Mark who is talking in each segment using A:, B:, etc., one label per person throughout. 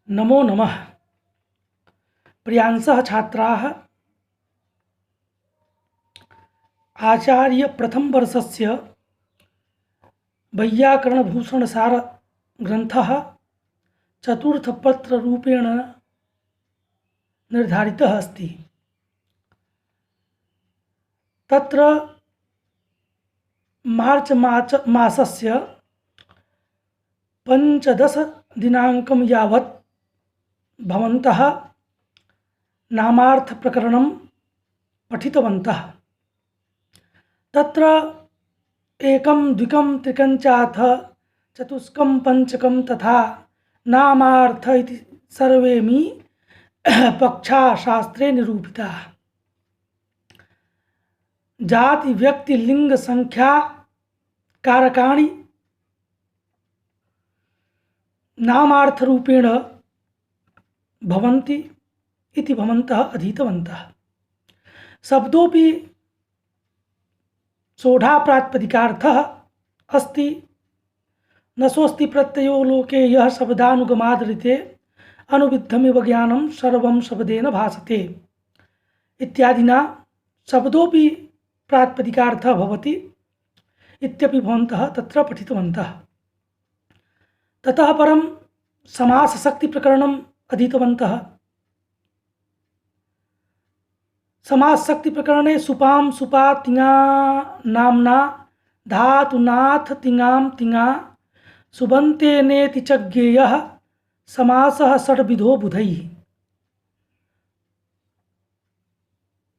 A: नमो नमः। प्रियांशः छात्राः आचार्य प्रथम वर्षस्य वैयाकरणभूषणसार ग्रंथः चतुर्थपत्ररूपेण निर्धारितः अस्ति। तत्र मार्च मासस्य 15 दिनाङ्कं यावत् भवन्तः नामार्थप्रकरणं पठितवन्तः। तत्र एकं द्विकं त्रिकं चाथ चतुष्कं पंचकं तथा नामार्थ इति सर्वेऽपि पक्षा शास्त्रे निरूपिताः। जाति व्यक्ति लिंग संख्या कारकाणि नामार्थ रूपेण भवन्ति इति भवन्तः अधीतवन्तः। शब्दोपि सोढ़ा प्रातिपदिकार्थः अस्ति। न सोऽस्ति प्रत्ययो लोके यः शब्दानुगमादृते अनुविद्धमिव ज्ञानं सर्वं शब्देन भासते इत्यादिना शब्दोपि प्रातिपदिकार्थः भवति इत्यपि भवन्तः तत्र पठितवन्तः। ततः परं समासशक्ति प्रकरणम् अधीतवन्तः। समासशक्ति प्रकरणे सुपाम सुपा तिङा नाम्ना धातुनाथ तिङाम तिङा सुबन्ते नेति च ज्ञेयः समासः षड्विधो बुधैः।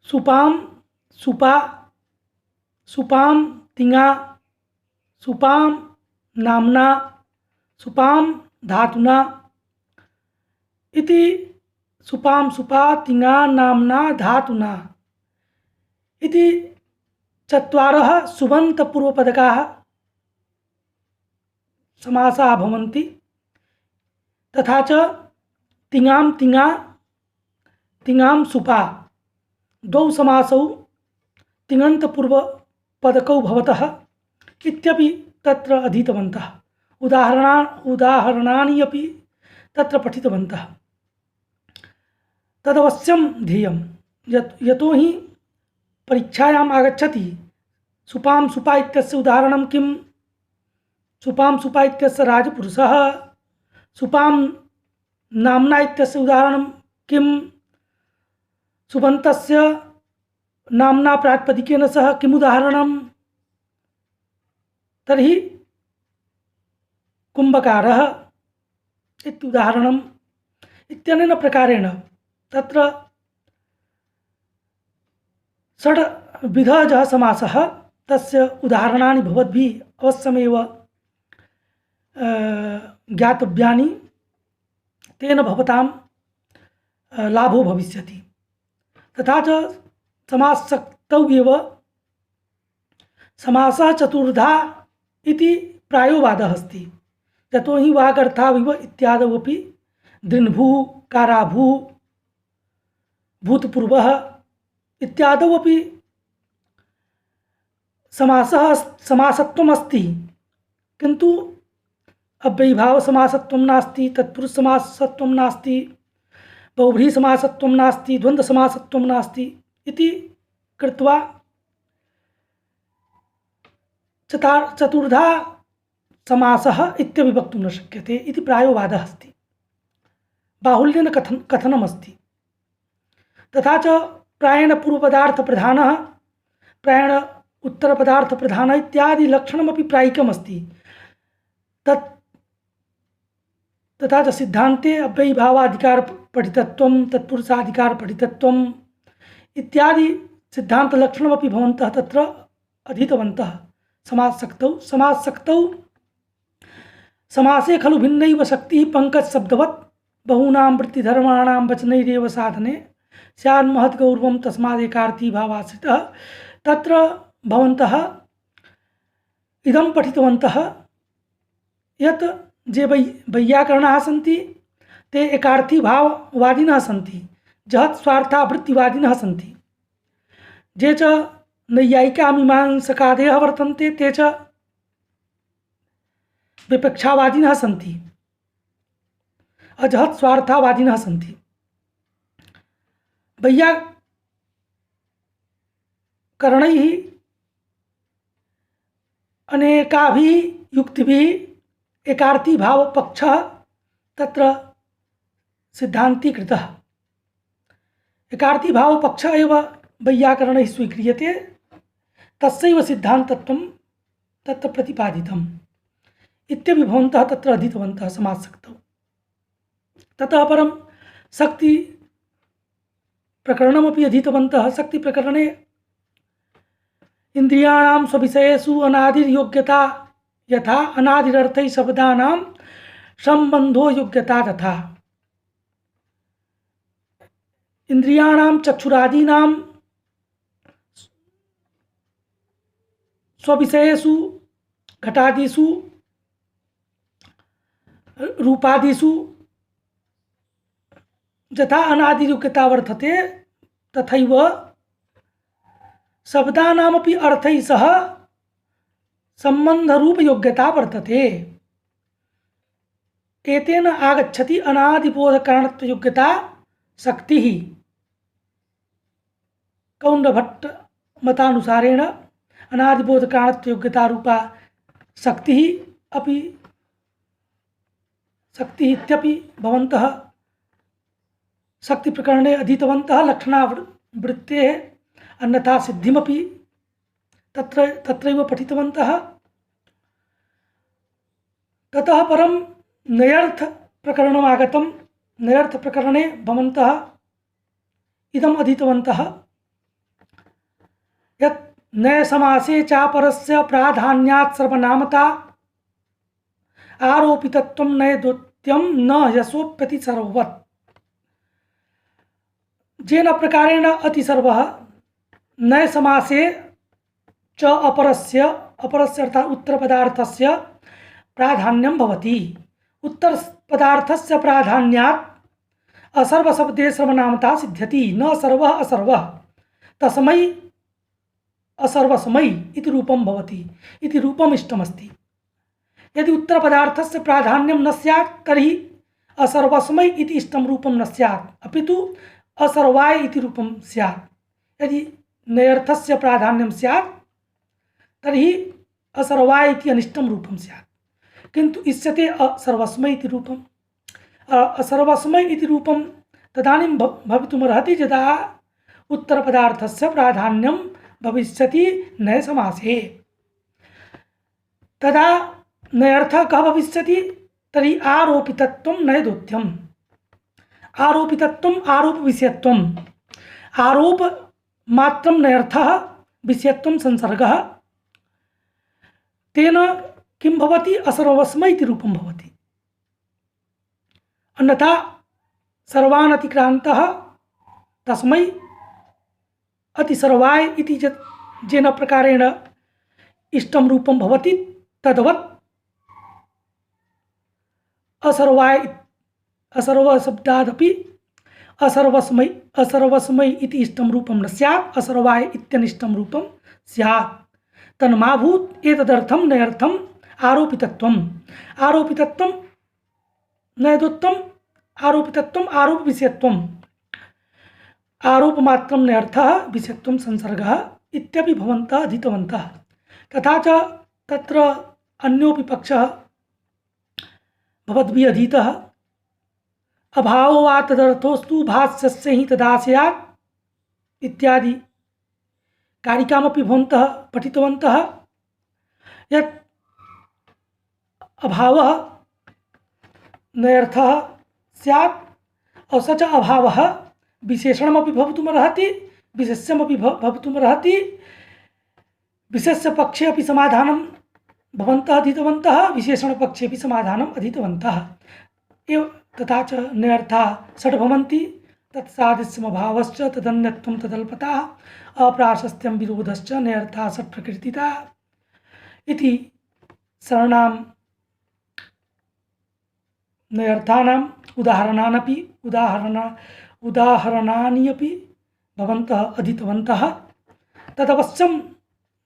A: सुपाम सुपा सुपाम तिङा सुपाम नाम्ना सुपाम धातुना इति सुपाम सुपा तिङा नाम्ना धातुना इति चत्वारः सुबन्तपूर्वपदकाः समासाः भवन्ति। तथा च तिङाम तिङा तिङाम सुपा द्वौ समासौ तिङन्तपूर्वपदकौ भवतः इत्यपि तत्र अधीतवन्तः। उदाहरणानि अपि तत्र पठितवन्तः। तदवश्यं ध्येयं यतो हि परीक्षायाम् आगच्छति। सुपाम सुपा इत्यस्य उदाहरणं किं? सुपाम सुपा इत्यस्य राजपुरुषः। सुपाम नाम्ना इत्यस्य उदाहरणं किं? सुबन्तस्य नाम्ना प्रातिपदिकेन सह किम् उदाहरणं? तर्हि कुम्भकारः इत्युदाहरणम्। इत्यनेन प्रकारेण तत्र षड्विधः समासः तस्य उदाहरणानि भवद्भिः अवश्यमेव ज्ञातव्यानि। तेन भवतां लाभो भविष्यति। तथा च समासशक्तौ एव समासः चतुर्धा इति प्रायो वादः अस्ति। यतो हि वागर्थाविव इत्यादौ अपि दृन्भुः काराभुः भूतपूर्वः इत्यादौ अपि समासत्वम् अस्ति, किन्तु अव्ययीभाव समासत्वं नास्ति, तत्पुरुष समासत्वं नास्ति, बहुव्रीहि समासत्वं नास्ति, द्वन्द्व समासत्वं नास्ति इति कृत्वा चतुर्धा समासः इत्यपि वक्तुं न शक्यते इति प्रायो वादः अस्ति। बाहुल्येन कथनमस्ति। तथा च प्रायेण पूर्वपदार्थप्रधानः प्रायेण उत्तरपदार्थप्रधानः इत्यादि लक्षणमपि प्रायिकमस्ति। तथा च सिद्धान्ते अव्ययीभावाधिकारपठितत्वं तत्पुरुषाधिकारपठितत्वम् इत्यादि सिद्धान्तलक्षणमपि भवन्तः तत्र अधीतवन्तः। समासशक्तौ समासे खलु भिन्नैव शक्तिः पंकजशब्दवत् बहूनां वृत्तिधर्माणां वचनैरेव साधने स्यान्महद्गौरवं तस्मादेकार्थी भावाश्रितः। तत्र भवन्तः इदं पठितवन्तः यत् जे वैयाकरणाः सन्ति ते एकार्थी भाववादिनः सन्ति, जहत् स्वार्थावृत्तिवादिनः सन्ति। जे च नैयायिका मीमांसकादयः वर्तन्ते ते च विपक्षावादिनः सन्ति। अजहत् स्वार्थवादिनः सन्ति। वैयाकरणैः अनेकाभिः युक्तिभिः एकार्थीभावपक्षः तत्र सिद्धान्तीकृतः। एकार्थीभावपक्षः एव वैयाकरणैः स्वीक्रियते, तस्यैव सिद्धान्तत्वं तत्र प्रतिपादितम् इत्यपि भवन्तः तत्र अधीतवन्तः समाजशक्तौ। ततः परं शक्तिप्रकरणमपि अधीतवन्तः। शक्तिप्रकरणे इन्द्रियाणां स्वविषयेषु अनादिर्योग्यता यथा अनादिरर्थैः शब्दानां सम्बन्धो योग्यता तथा। इंद्रियाणां चक्षुरादीनां स्वविषयेषु घटादिषु रूपादिषु यथा अनादियोग्यता वर्तते तथैव शब्दानामपि अर्थैः सह सम्बन्धरूपयोग्यता वर्तते। एतेन आगच्छति अनादिबोधकारणत्वयोग्यता शक्तिः। कौण्डभट्ट मतानुसारेण अनादिबोधकारणत्वयोग्यता रूपा शक्तिः अपि शक्तिः इत्यपि भवन्तः शक्तिप्रकरणे अधीतवन्तः। लक्षणावृत्तेः अन्यथा सिद्धिमपि तत्रैव पठितवन्तः। ततः परं नयर्थ प्रकरणम् आगतं। नयर्थ प्रकरणे भवन्तः इदम् अधीतवन्तः यत् नयसमासे चापरस्य प्राधान्यात् सर्वनामता आरोपितत्वं नयदोत्यं न यशोप्यति सर्ववत्। जेन प्रकारेण अतिसर्वः नयसमासे च अपरस्य अर्थात् उत्तरपदार्थस्य प्राधान्यं भवति। उत्तरपदार्थस्य प्राधान्यात् असर्वशब्दे सर्वनामता सिद्ध्यति। न सर्वः असर्वः तस्मै असर्वस्मै इति रूपं भवति इति रूपम् इष्टमस्ति। यदि उत्तरपदार्थस्य प्राधान्यं न स्यात् तर्हि असर्वस्मै इति इष्टं रूपं न स्यात्, अपितु असर्वाय इति रूपं स्यात्। यदि नयर्थस्य प्राधान्यं स्यात् तर्हि असर्वाय इति अनिष्टं रूपं स्यात्, किन्तु इष्यते असर्वस्मै इति रूपम्। असर्वस्मै इति रूपं तदानीं भवितुमर्हति यदा उत्तरपदार्थस्य प्राधान्यं भविष्यति नयसमासे। तदा नयर्थः कः भविष्यति? तर्हि आरोपितत्वं नयदोत्यम्। आरोपितत्वम् आरोपविषयत्वम्। आरोपमात्रं नयर्थः, विषयत्वं संसर्गः। तेन किं भवति? असर्वस्मै इति रूपं भवति। अन्यथा सर्वान् अतिक्रान्तः तस्मै अतिसर्वाय इति जेन प्रकारेण इष्टं रूपं भवति तद्वत् असर्वाय असर्वशब्दादपि असर्वस्मै इति इष्टं रूपं न स्यात्, असर्वाय इत्यनिष्टं रूपं स्यात्। तन्माभूत् एतदर्थं नयर्थम् आरोपितत्वम्। आरोपितत्वं नयदोत्तम आरोपितत्वम् आरोपविषयत्वम्। आरोपमात्रं नयर्थः, विषयत्वं संसर्गः इत्यपि भवन्तः अधीतवन्तः। तथा च तत्र अन्योपि पक्षः भवद्भिः अधीतः। अभावो वा तदर्थोस्तु भाष्यस्य हि तदा स्यात् इत्यादि कारिकामपि भवन्तः पठितवन्तः। यत् अभावः नयर्थः स्यात् और स च अभावः विशेषणमपि भवितुमर्हति, विशेष्यमपि भवितुमर्हति। विशेष्यपक्षे अपि समाधानं भवन्तः अधीतवन्तः, विशेषणपक्षे अपि समाधानम् अधीतवन्तः एव। तथा च नयर्थाः षड् भवन्ति। तत्सादृश्यमभावश्च तदन्यत्वं तदल्पता अप्राशस्त्यं विरोधश्च नयर्थाः षट् प्रकृतिताः इति शरणां नयर्थानाम् उदाहरणानि अपि भवन्तः अधीतवन्तः। तदवश्यं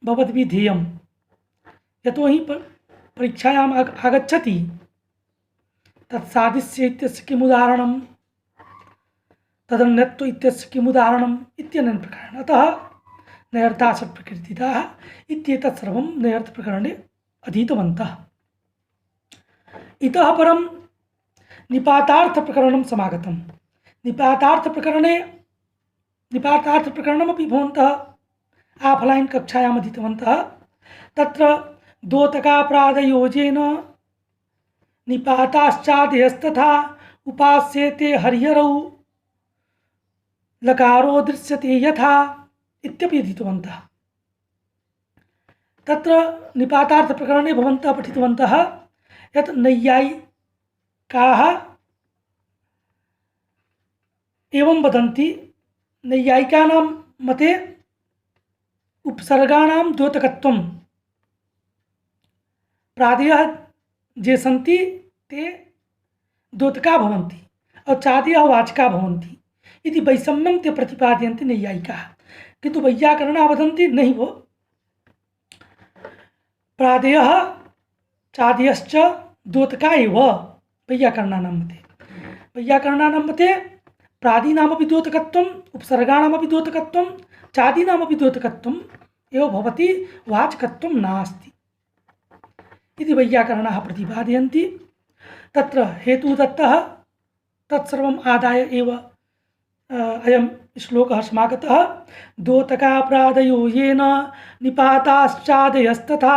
A: भवद्भिः ध्येयं, यतोहि परीक्षायाम् आगच्छति। तत्सादिस्य इत्यस्य किमुदाहरणं, तदन्यत्व इत्यस्य किमुदाहरणम् इत्यनेन प्रकारेण। अतः नैरर्थासत् प्रकृतितः इत्येतत् सर्वं नैरर्थप्रकरणे अधीतवन्तः। इतः परं निपातार्थप्रकरणं समागतम्। निपातार्थप्रकरणमपि भवन्तः ऑफलाइन कक्षायाम् अधीतवन्तः। तत्र द्योतकापराधयोजेन निपाताश्चादयस्तथा उपास्येते हरिहरौ लकारो दृश्यते यथा इत्यपि अधीतवन्तः। तत्र निपातार्थप्रकरणे भवन्तः पठितवन्तः यत् नैयायिकाः एवं वदन्ति, नैयायिकानां मते उपसर्गाणां द्योतकत्वं प्रादयः ये सन्ति ते द्योतका भवन्ति और चादयः वाचका भवन्ति इति वैषम्यं ते प्रतिपादयन्ति नैयायिकाः। किन्तु वैयाकरणाः वदन्ति नहीं वो, प्रादयः चादयश्च द्योतका एव। वैयाकरणानां मते प्रादीनामपि द्योतकत्वम् उपसर्गाणामपि द्योतकत्वं चादीनामपि द्योतकत्वम् एव भवति, वाचकत्वं नास्ति इति वैयाकरणाः प्रतिपादयन्ति। तत्र हेतुदत्तः तत्सर्वम् आदाय एव अयं श्लोकः समागतः। द्योतकापराधयो येन निपाताश्चादयस्तथा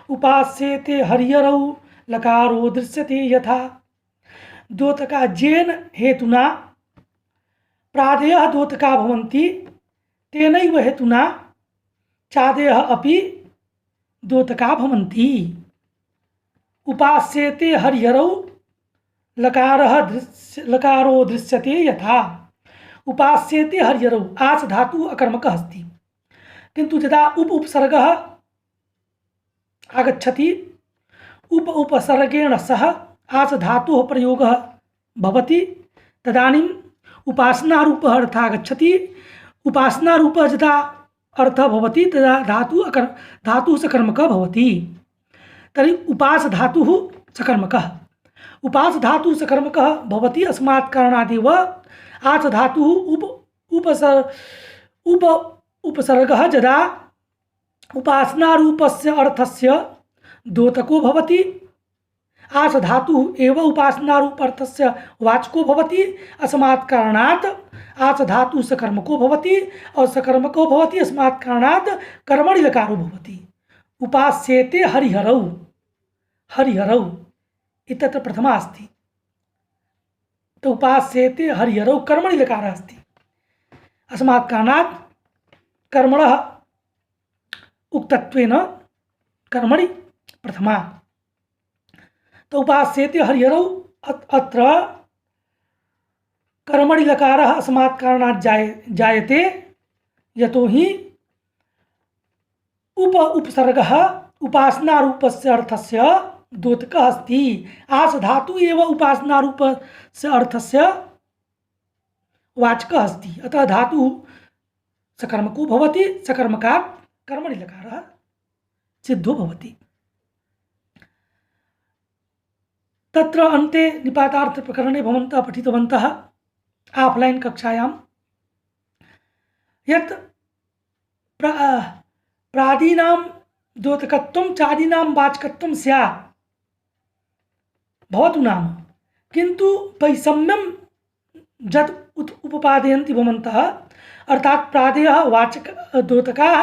A: उपास्येते हरिहरौ लकारो दृश्यते यथा। द्योतका जेन हेतुना प्रादयः द्योतका भवन्ति, तेनैव हेतुना चादयः अपि द्योतका भवन्ति। उपास्येते हरिहरौ लकारो दृश्यते यथा। उपास्येते हरिहरौ आस धातु अकर्मकः अस्ति, किन्तु यदा उपसर्गः आगच्छति उपसर्गेण सह आस धातोः प्रयोगः भवति, तदानीम् उपासनारूपः अर्थः आगच्छति। उपासनारूपः यदा अर्थः भवति तदा धातुः सकर्मकः भवति। तर्हि उपास धातुः सकर्मकः, उपास धातुः सकर्मकः भवति। अस्मात् कारणादेव आस धातुः उपसर्गः यदा उपासनारूपस्य अर्थस्य द्योतको भवति, आस धातुः एव उपासनारूप अर्थस्य वाचको भवति। अस्मात् कारणात् आस धातुः सकर्मको भवति और सकर्मको भवति अस्मात् कारणात् कर्मणि लकारो भवति। उपास्येते हरिहरौ, हरिहरौ इत्यत्र प्रथमा अस्ति, तो उपास्येते हरिहरौ कर्मणि लकारः अस्ति। अस्मात् कारणात् कर्मणः उक्तत्वेन कर्मणि प्रथमा। तो उपास्येते हरिहरौ अत्र कर्मणि लकारः अस्मात् कारणात् जायते, यतोहि उपसर्गः उपासनारूपस्य अर्थस्य द्योतकः अस्ति। आस धातु एव उपासनारूपस्य अर्थस्य वाचकः अस्ति। अतः धातुः सकर्मको भवति, सकर्मकात् कर्मणि लकारः सिद्धो भवति। तत्र अन्ते निपातार्थप्रकरणे भवन्तः पठितवन्तः ऑफलाइन कक्षायां यत् प्रादीनां द्योतकत्वं चादीनां वाचकत्वं स्यात् भवतु नाम, किन्तु वैषम्यं यत् उपपादयन्ति भवन्तः, अर्थात् प्रादयः वाचक द्योतकाः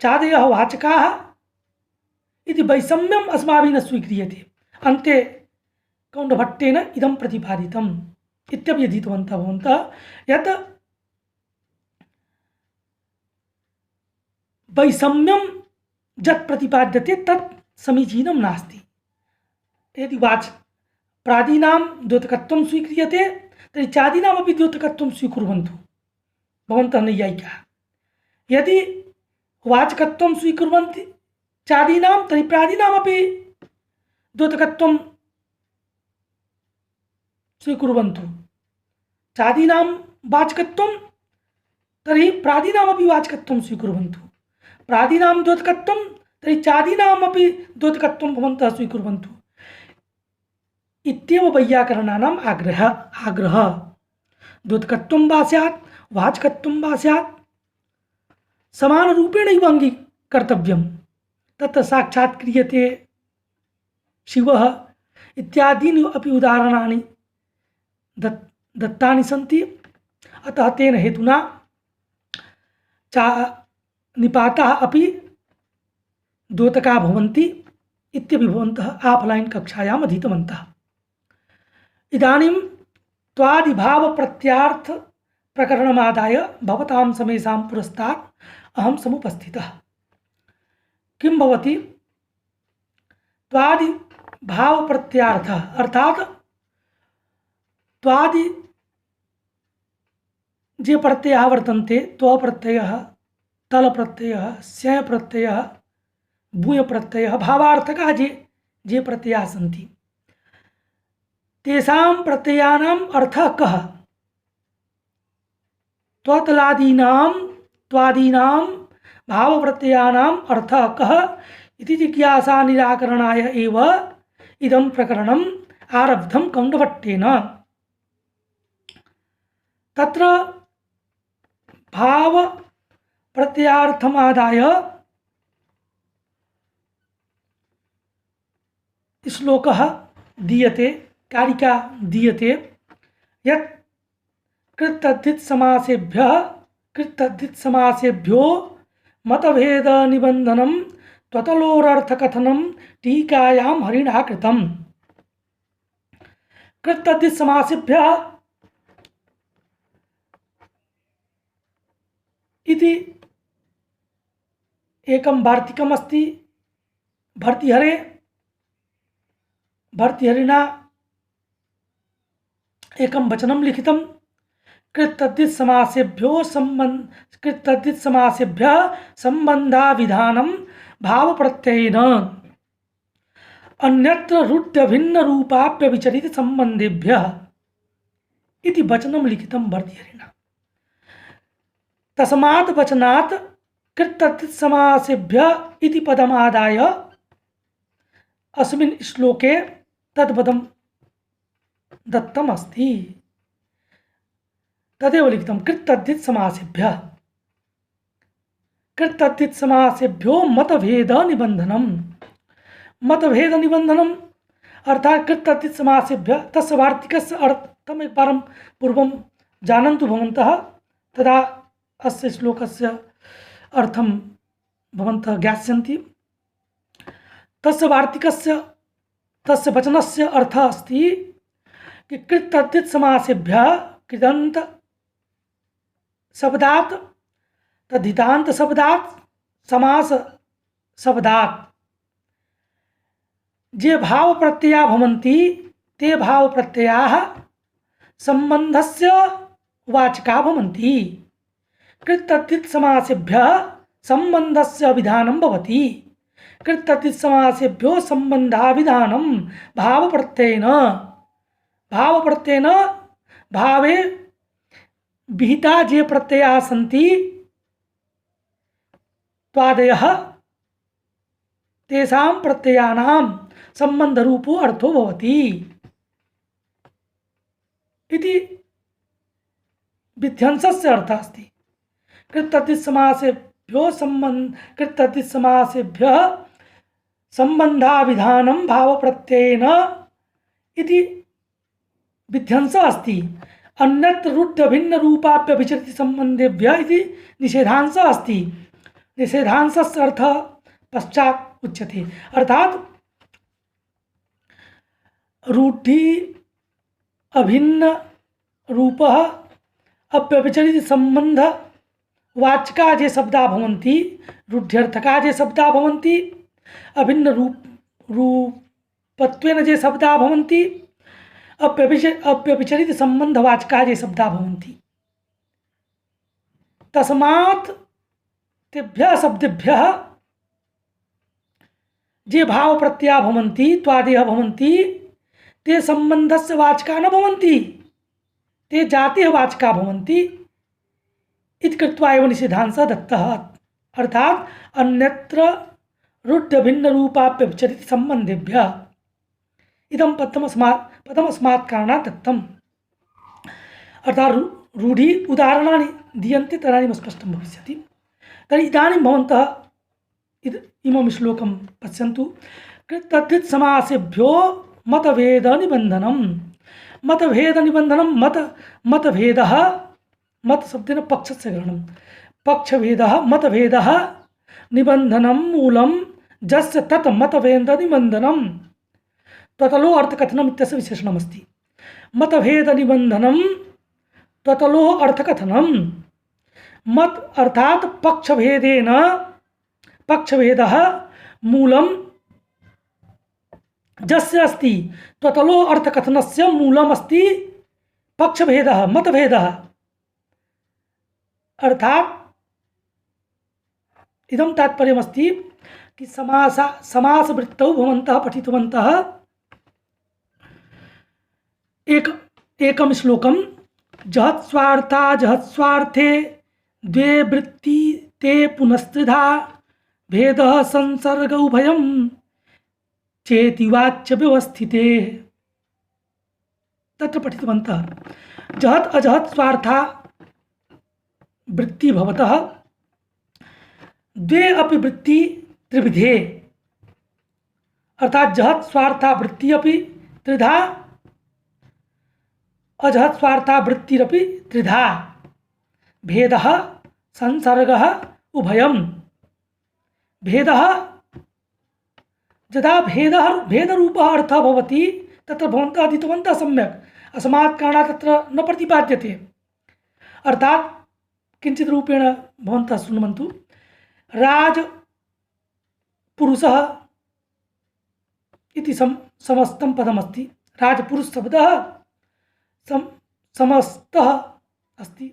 A: चादयः वाचकाः इति वैषम्यम् अस्माभिः न स्वीक्रियते। अन्ते कौण्डभट्टेन इदं प्रतिपादितम् इत्यपि अधीतवन्तः भवन्तः यत् वैषम्यं यत् प्रतिपाद्यते तत् समीचीनं नास्ति। यदि प्रादीनां द्योतकत्वं स्वीक्रियते तर्हि चादीनामपि द्योतकत्वं स्वीकुर्वन्तु भवन्तः नैयायिकाः। यदि वाचकत्वं स्वीकुर्वन्ति चादीनां तर्हि प्रादीनामपि द्योतकत्वं स्वीकुर्वन्तु। चादीनां वाचकत्वं तर्हि प्रादीनामपि वाचकत्वं स्वीकुर्वन्तु। प्रादीनां द्योतकत्वं तर्हि चादीनामपि द्योतकत्वं भवन्तः स्वीकुर्वन्तु इत्येव वैयाकरणानाम् आग्रह द्योतकत्वं वा स्यात् वाचकत्वं वा स्यात् समानरूपेणैव अङ्गीकर्तव्यं। तत्र साक्षात् क्रियते शिवः इत्यादीनि अपि उदाहरणानि दत्तानि सन्ति। अतः तेन हेतुना चा निपाताः अपि द्योतका भवन्ति इत्यपि भवन्तः ऑफलाइन कक्षायाम् अधीतवन्तः। इदानीं त्वादिभाव प्रत्यार्थ प्रकरणमादाय भवतां समेषां पुरस्तात् अहं समुपस्थितः। किं भवति? त्वादि भाव प्रत्यार्थ अर्थात त्वादि जे प्रत्ययः वर्तन्ते, त्व प्रत्ययः, तल प्रत्ययः, स्यय प्रत्ययः, भूय प्रत्ययः, भावार्थकाः जे प्रत्ययाः सन्ति, तेषां प्रत्ययानाम् अर्थः कः? त्वादीनां भाव प्रत्ययानाम् अर्थः कः इति जिज्ञासा निराकरणाय एव इदं प्रकरणम् आरब्धं कौण्डभट्टेन। तत्र भाव प्रत्यार्थमादाय श्लोकः दीयते, कारिका दीयते यत् कृत्तद्धित समासेभ्यो मतभेद निबंधनम त्वतलोरर्थ कथनम टीकायां हरिणा कृतम्। कृत्तद्धित समासेभ्यः इति एकं वार्तिकम् अस्ति। भर्तृहरिणा एकं वचनं लिखितं। कृत्तद्धित समासेभ्यः संबंधाविधानं भाव प्रत्ययेन अन्यत्र रुड्य भिन्न रूपाप्य विचरित संबंधेभ्यः इति वचनं लिखितं भर्तृहरिणा। तस्मात् वचनात् कृत्तद्धित समासेभ्यः इति पदमादाय अस्मिन् श्लोके तद्पदं दत्तम् अस्ति। तदेव लिखितं कृत्तद्धित समासेभ्यः। कृत्तद्धित समासेभ्यो मतभेद निबंधनम। मतभेद निबंधनम अर्थात कृत्तद्धित समासेभ्यः तस्य वार्तिकस्य अर्थम् एकवारं पूर्वं जानन्तु भवन्तः, तदा अस्य श्लोकस्य अर्थं भवन्तः ज्ञास्यन्ति। तस्य वार्तिकस्य तस्य वचनस्य अर्थः अस्ति कि कृत्तद्धित समासेभ्यः कृदन्त शब्दात् तद्धितान्त शब्दात् समास शब्दात् जे भाव प्रत्यया भवन्ति ते भाव प्रत्ययाः संबंधस्य वाचका भवन्ति। कृत्तद्धित समासेभ्यः संबंधस्य विधानं भवति। कृत्तद्धित समासेभ्यो संबंधाविधानं भाव प्रत्ययेन भावे विहिता जे प्रत्ययाः सन्ति त्वादयः तेषां प्रत्ययानां संबंधरूपो अर्थो भवति इति विध्यंसस्य अर्थः अस्ति। कृत्तद्धित समासेभ्यः संबंधाविधानं भाव प्रत्ययेन इति विध्यंसः अस्ति। अन्यत्र रुड्य भिन्न रूपाप्य विचरति संबंधेभ्यः इति निषेधांशः अस्ति। निषेधांशस्य अर्थः पश्चात् उच्यते। अर्थात रूढ़ि अभिन्न रूपः अव्यभिचरित संबंध वाचका जे शब्दा भवन्ति, रूढ़्यर्थका जे शब्दा भवन्ति, अभिन्न रूपत्वेन जे शब्दा भवन्ति, अव्यभिचरित संबंधवाचका जे शब्दा भवन्ति। तस्मात् तेभ्यः शब्देभ्यः जे भाव प्रत्यया भवन्ति त्वादयः भवन्ति ते संबंधस्य वाचका न भवन्ति, ते जातेः वाचका भवन्ति इति कृत्वा एव निषेधांशः दत्तः। अर्थात अन्यत्र रुड्य भिन्न रूपाप्य विचरित संबंधेभ्यः इदं पदमस्मात् कारणात् दत्तम्। अर्थात् रूढि उदाहरणानि दीयन्ते तदानीं स्पष्टं भविष्यति। तर्हि इदानीं भवन्तः इमं श्लोकं पश्यन्तु। तद्धित् समासेभ्यो मतभेदनिबन्धनं। मतभेदनिबन्धनं मतभेदः मत शब्देन पक्षस्य ग्रहणं। पक्षभेदः मतभेदः निबन्धनं मूलं जस्य तत् मतभेदनिबन्धनं त्वतलो अर्थकथनम् इत्यस्य विशेषणमस्ति। मतभेदनिबन्धनं त्वतलो अर्थकथनम्। मत अर्थात पक्षभेदेन पक्षभेदः मूलं जस्य अस्ति। त्वतलो अर्थकथनस्य मूलमस्ति पक्षभेदः मतभेदः। अर्थात इदं तात्पर्यमस्ति कि समासवृत्तौ भवन्तः पठितवन्तः एकं श्लोकं जहत्स्वार्था जहत्स्वार्थे द्वे वृत्ति ते पुनस्त्रिधा भेदः संसर्ग उभयं चेति वाच्य व्यवस्थिते। तत्र पठितवन्तः जहत् अजहत् स्वार्था वृत्ति भवतः द्वे अपि वृत्ति त्रिविधे। अर्थात जहत् स्वार्था वृत्ति अपि त्रिधा अजहत् स्वार्था वृत्तिरपि त्रिधा भेदः संसर्गः उभयं। भेदः यदा भेदरूपः अर्थः भवति तत्र भवन्तः अधीतवन्तः सम्यक्। अस्मात् कारणात् तत्र न प्रतिपाद्यते। अर्थात् किञ्चित् रूपेण भवन्तः शृण्वन्तु। राजपुरुषः इति समस्तं पदमस्ति। राजपुरुषशब्दः समस्तः अस्ति।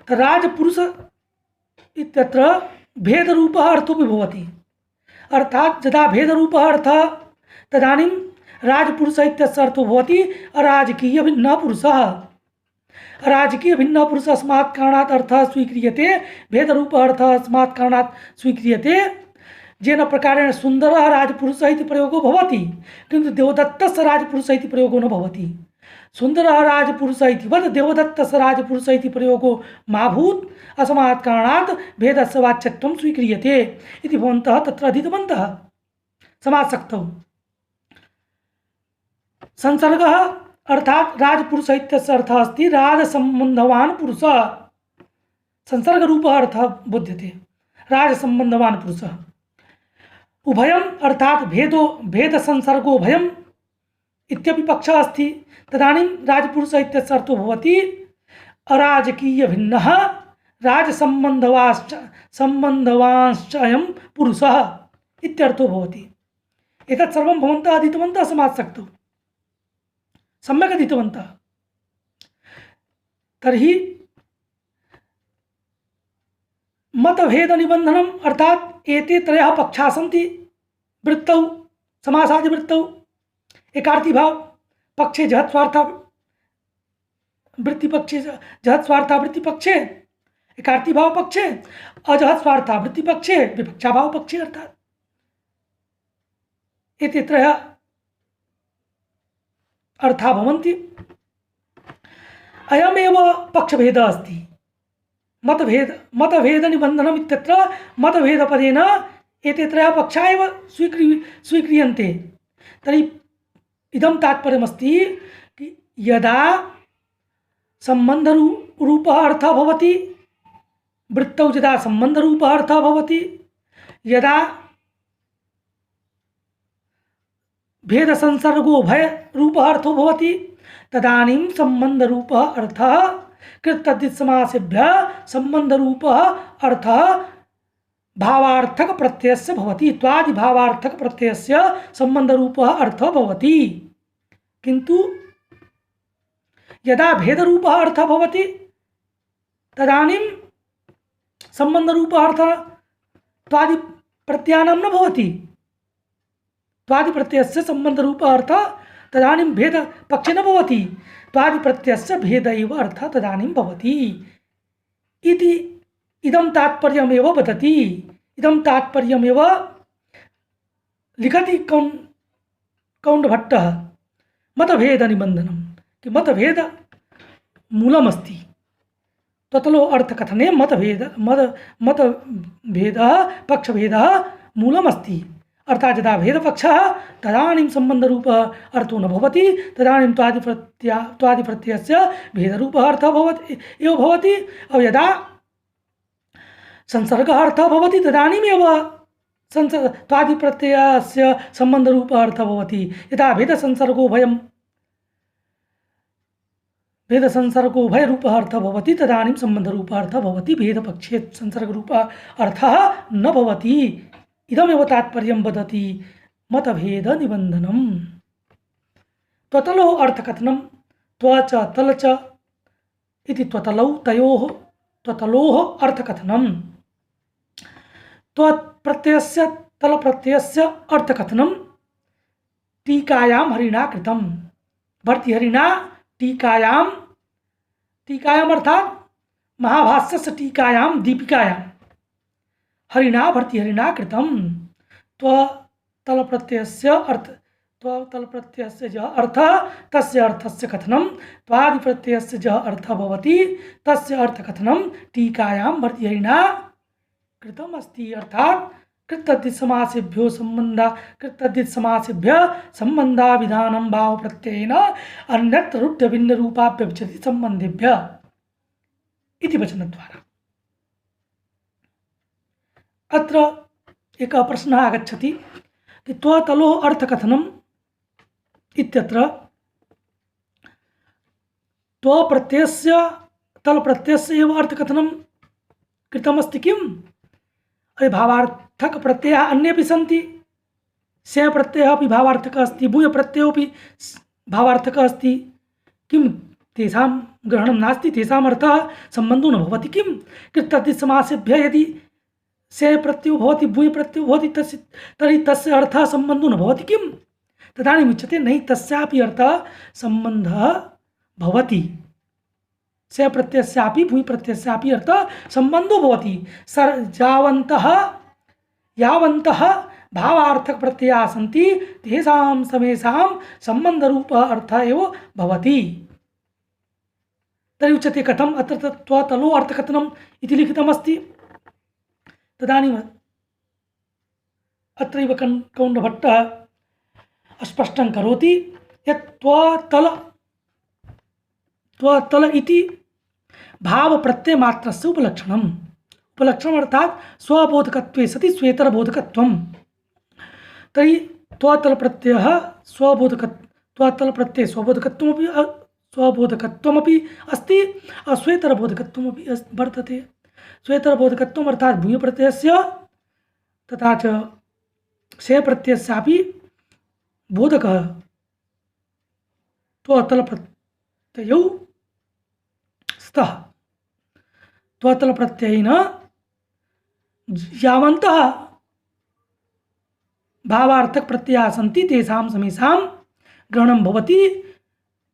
A: राजपुरुष इत्यत्र भेदरूपः अर्थोऽपि भवति। अर्थात् यदा भेदरूपः अर्थः तदानीं राजपुरुष इत्यस्य अर्थो भवति अराजकीय भिन्नः पुरुषः। अराजकीय भिन्नः पुरुषः अस्मात् कारणात् अर्थः स्वीक्रियते। भेदरूपः अर्थः अस्मात् कारणात् स्वीक्रियते। येन प्रकारेण सुन्दरः राजपुरुषः इति प्रयोगो भवति किन्तु देवदत्तस्य राजपुरुषः इति प्रयोगो न भवति। सुन्दरः राजपुरुषः इति वद देवदत्तस्य राजपुरुषः इति प्रयोगो मा भूत्। अस्मात् कारणात् भेदस्य वाच्यत्वं स्वीक्रियते इति भवन्तः तत्र अधीतवन्तः समासक्तौ। संसर्गः अर्थात राजपुरुष इत्यस्य अर्थः अस्ति राजसम्बन्धवान् पुरुषः। संसर्गरूपः अर्थः बोध्यते राजसम्बन्धवान् पुरुषः। उभयम् अर्थात भेदसंसर्गो भयम् इत्यपि पक्षः अस्ति। तदानीं राजपुरुषः इत्यस्य अर्थो भवति अराजकीय भिन्नः राजसम्बन्धवांश्च अयं पुरुषः इत्यर्थो भवति। एतत् सर्वं भवन्तः अधीतवन्तः समासक्तौ सम्यक् अधीतवन्तः। तर्हि मतभेदनिबन्धनम् अर्थात एते त्रयः पक्षाः सन्ति वृत्तौ समासादिवृत्तौ। एकार्थी भाव पक्षे जहत् स्वार्था वृत्ति पक्षे जहत् स्वार्था वृत्ति पक्षे एकार्थी भाव पक्षे अजहत् स्वार्था वृत्ति पक्षे विपक्षा भाव पक्षे। अर्थात एते त्रयः अर्था भवन्ति। अयमेव पक्षभेदः अस्ति। मतभेदनिबन्धनम् इत्यत्र मतभेदपदेन एते त्रयः पक्षाः एव स्वीक्रियन्ते। तर्हि इदं तात्पर्यमस्ति कि यदा सम्बन्धरूपः अर्थः भवति वृत्तौ यदा सम्बन्धरूपः अर्थः भवति यदा भेदसंसर्गो भयरूपः अर्थो भवति तदानीं सम्बन्धरूपः अर्थः कृतद्धितसमासेभ्यः सम्बन्धरूपः अर्थः भावार्थक प्रत्ययस्य भवति। त्वादि भावार्थक प्रत्ययस्य सम्बन्धरूपः अर्थः भवति। किन्तु यदा भेदरूपः अर्थः भवति तदानीं सम्बन्धरूपः अर्थः त्वादि प्रत्ययानां न भवति। त्वादि प्रत्ययस्य सम्बन्धरूपः अर्थः तदानीं भेद पक्षे न भवति। त्वादि प्रत्ययस्य भेद एव अर्थः तदानीं भवति इति इदं तात्पर्यमेव वदति। इदं तात्पर्यमेव लिखति कौन कौण्डभट्टः मतभेद निबंधनम कि मतभेद मूलमस्ति ततलो अर्थकथने मतभेदः पक्षभेदः मूलमस्ति अर्थात् यदा भेदपक्षः तदानीं सम्बन्धरूपः अर्थो न भवति तदानीं त्वादिप्रत्ययस्य भेदरूपः अर्थः भवति और यदा संसर्गः अर्थः भवति तदानीमेव त्वादिप्रत्ययस्य सम्बन्धरूपः अर्थः भवति यदा भेदसंसर्गोभयरूपः अर्थः भवति तदानीं सम्बन्धरूपः अर्थः भवति भेदपक्षे संसर्गरूपः अर्थः न भवति इदमेव तात्पर्यं वदति मतभेद निबंधनम त्वतलो अर्थकथनम त्वच तलच इति त्वतलौ तयोः त्वतलोः अर्थकथनम त्वप्रत्ययस्य तलप्रत्ययस्य अर्थकथनम टीकायां हरिणा कृतम भर्तृहरिणा टीकायाम अर्थात महाभाष्यस्य टीकायां दीपिकायां हरिणा भर्तृहरिणा कृतम त्वतलप्रत्ययस्य अर्थः तस्य अर्थस्य कथनं त्वादिप्रत्ययस्य यः अर्थः भवति तस्य अर्थकथनं टीकायां भर्तृहरिणा कृतम् अस्ति अर्थात कृतद्धितसमासेभ्यो संबंधाविधानं भाव प्रत्ययेन अन्यत्र रूढ्य भिन्न रूपाभ्यभिचति संबंधेभ्य इति वचनद्वारा। अत्र एकः प्रश्नः आगच्छति कि त्वतलो अर्थकथनम् इत्यत्र त्वप्रत्ययस्य तलप्रत्ययस्य एव अर्थकथनं कृतमस्ति किम्? अरे भावार्थक प्रत्ययः अन्येपि सन्ति। स्यः प्रत्ययः अपि भावार्थकः अस्ति, भूय प्रत्ययो अपि भावार्थकः अस्ति। किं तेषां ग्रहणं नास्ति, तेषाम् अर्थः सम्बन्धो न भवति किं? कृतद्धितसमासेभ्यः यदि स्यः प्रत्ययो भवति भूय प्रत्ययो भवति तर्हि तस्य अर्थः सम्बन्धो न भवति किं? तदानीम् उच्यते नहि तस्यापि अर्थः सम्बन्धः भवति। स्यः प्रत्ययस्यापि भूय प्रत्ययस्यापि अर्थः सम्बन्धो भवति। यावन्तः भावार्थक प्रत्ययाः सन्ति तेषां समेषां सम्बन्धरूपः अर्थः एव भवति। तर्हि उच्यते कथम्? अत्र त्वतलो अर्थकथनम् इति लिखितमस्ति। तदानीम् अत्रैव कौण्डभट्टः स्पष्टं करोति यत् त्वतल इति भाव प्रत्यय मात्रस्य उपलक्षणम् अर्थात स्वबोधकत्वे सति स्वेतरबोधकत्वम्। तर्हि त्वतल प्रत्ययः त्वतल प्रत्यय स्वबोधकत्वमपि अस्ति अस्वेतरबोधकत्वमपि वर्तते। स्वेतरबोधकत्वम् अर्थात भूय प्रत्ययस्य तथा च स्यः प्रत्ययस्यापि बोधकः त्वतल प्रत्ययौ स्तः। त्वतल प्रत्ययेन यावन्तः भावार्थक प्रत्ययाः सन्ति तेषां समेषां ग्रहणं भवति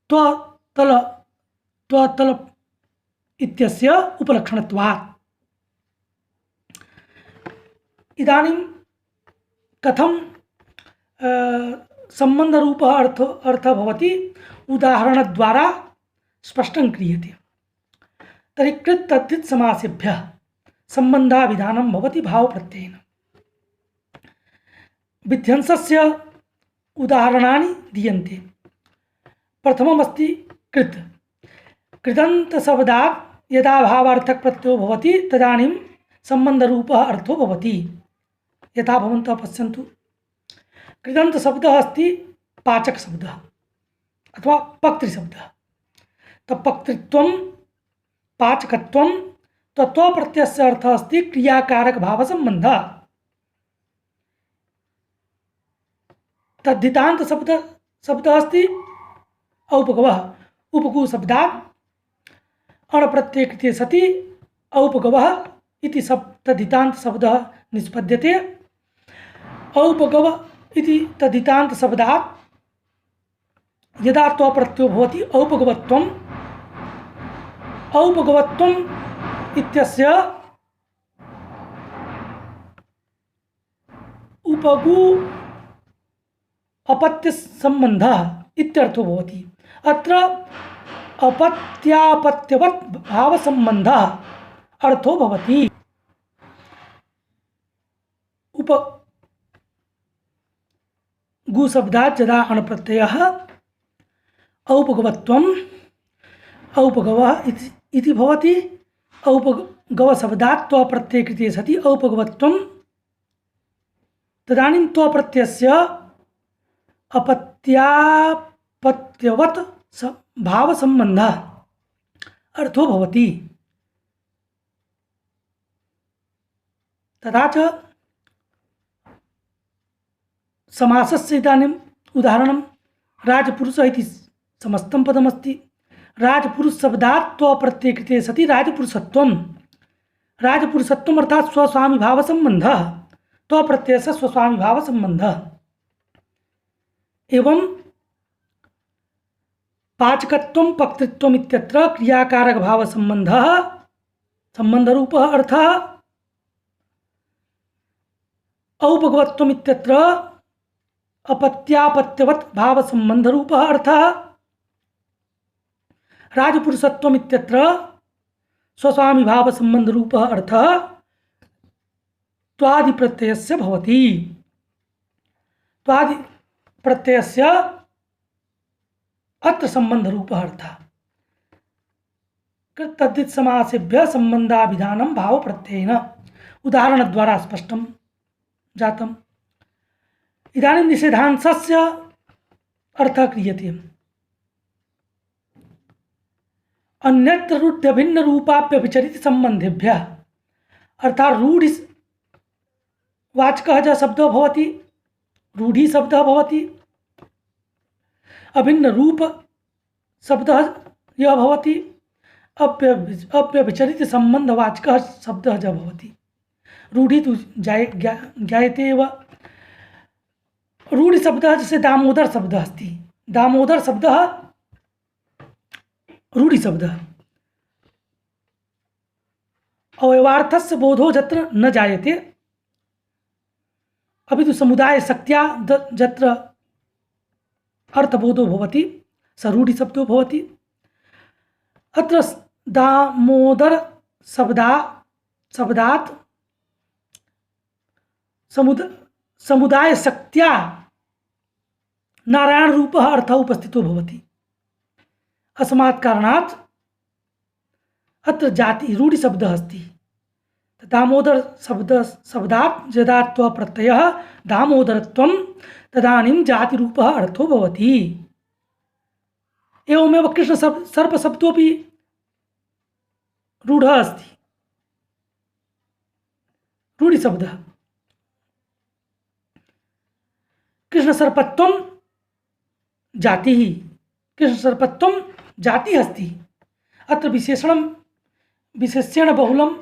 A: त्वतल इत्यस्य उपलक्षणत्वात्। इदानीं कथं सम्बन्धरूपः अर्थः भवति उदाहरणद्वारा स्पष्टं क्रियते। तर्हि कृतद्धित समासेभ्यः सम्बन्धाविधानं भवति भावप्रत्ययेन। विध्यंसस्य उदाहरणानि दीयन्ते। प्रथममस्ति कृत। कृदन्तशब्दात् यदा भावार्थक प्रत्ययो भवति तदानीं सम्बन्धरूपः अर्थो भवति। यथा भवन्तः पश्यन्तु, कृदन्तशब्दः अस्ति पाचकशब्दः अथवा पक्तृशब्दः। तत्पक्तृत्वं पाचकत्वं तत्त्वप्रत्ययस्य अर्थः अस्ति क्रियाकारक भाव संबंधः। तद्धितान्त शब्दः अस्ति औपगवः। उपगु शब्दात् अणप्रत्ययकृते सति औपगवः इति तद्धितान्त शब्दः निष्पद्यते। औपगव इति तद्धितान्त शब्दात् यदा त्वप्रत्ययो भवति औपगवत्वम् इत्यस्य उपगु अपत्य संबंधः इत्यर्थो भवति। अत्र अपत्यापत्यवत् भाव संबंधः अर्थो भवति। उप गु शब्दात् यदा अणप्रत्ययः औपगवत्वम् औपगवः इति भवति। औपगव शब्दात् त्व प्रत्यय कृते सति औपगवत्वम् तदानीं त्व प्रत्ययस्य अपत्यापत्यवत् भाव संबंधः अर्थो भवति। तथा च समासस्य इदानीम् उदाहरणं राजपुरुषः इति समस्तं पदमस्ति। राजपुरुष शब्दात् त्व प्रत्यय कृते सति राजपुरुषत्वम् राजपुरुषत्वम् अर्थात् स्वस्वामी भाव संबंधः त्व प्रत्यय से स्वस्वामी भाव संबंधः एवं पाचकत्वं पक्तृत्वम् इत्यत्र क्रियाकारक भाव संबंधः संबंधरूपः अर्थः। औपगवत्वम् इत्यत्र अपत्यापत्यवत् भाव संबंधरूपः अर्थः। राजपुरुषत्वम् इत्यत्र स्वस्वामी भाव संबंधरूपः अर्थः त्वादि प्रत्ययस्य भवति। त्वादि प्रत्ययस्य अत्र संबंधरूपः अर्थः। तद्धित समासेभ्यः संबंधाभिधानं भाव प्रत्ययेन उदाहरणद्वारा स्पष्टं जातम्। इदानीं निषेधांशस्य अर्थः क्रियते। अन्यत्र रूढ्यभिन्न रूपाप्यभिचरित संबंधेभ्यः अर्थात् रूढ़ि वाचकः च शब्दः भवति, रूढ़ि शब्दः भवति, अभिन्न रूप शब्दः यः भवति, अव्यभिचरित संबंधवाचकः शब्दः च भवति। रूढ़ि तो ज्ञायते एव। रूढ़ि शब्दः जैसे दामोदर शब्दः अस्ति। दामोदर शब्दः रूढ़ि शब्दः। अवयवार्थस्य बोधो जत्र न जायते अभी तो समुदाय शक्त्या जत्र अर्थबोधो भवति स रूढ़ि शब्दो भवति। अत्र दामोदर शब्दात् समुदाय शक्त्या नारायण रूपः अर्थः उपस्थितो भवति। अस्मात् कारणात् अत्र जाति रूढ़ि शब्दः अस्ति। दामोदर शब्दात् यदा त्व प्रत्ययः दामोदरत्वं तदानीं जाति रूपः अर्थो भवति। एवमेव कृष्ण सर्प शब्दोपि रूढ़ः अस्ति, रूढ़ि शब्दः। कृष्ण सर्पत्वं जाति ही कृष्ण सर्पत्वं जाति अस्ति। अत्र विशेषेण बहुलम्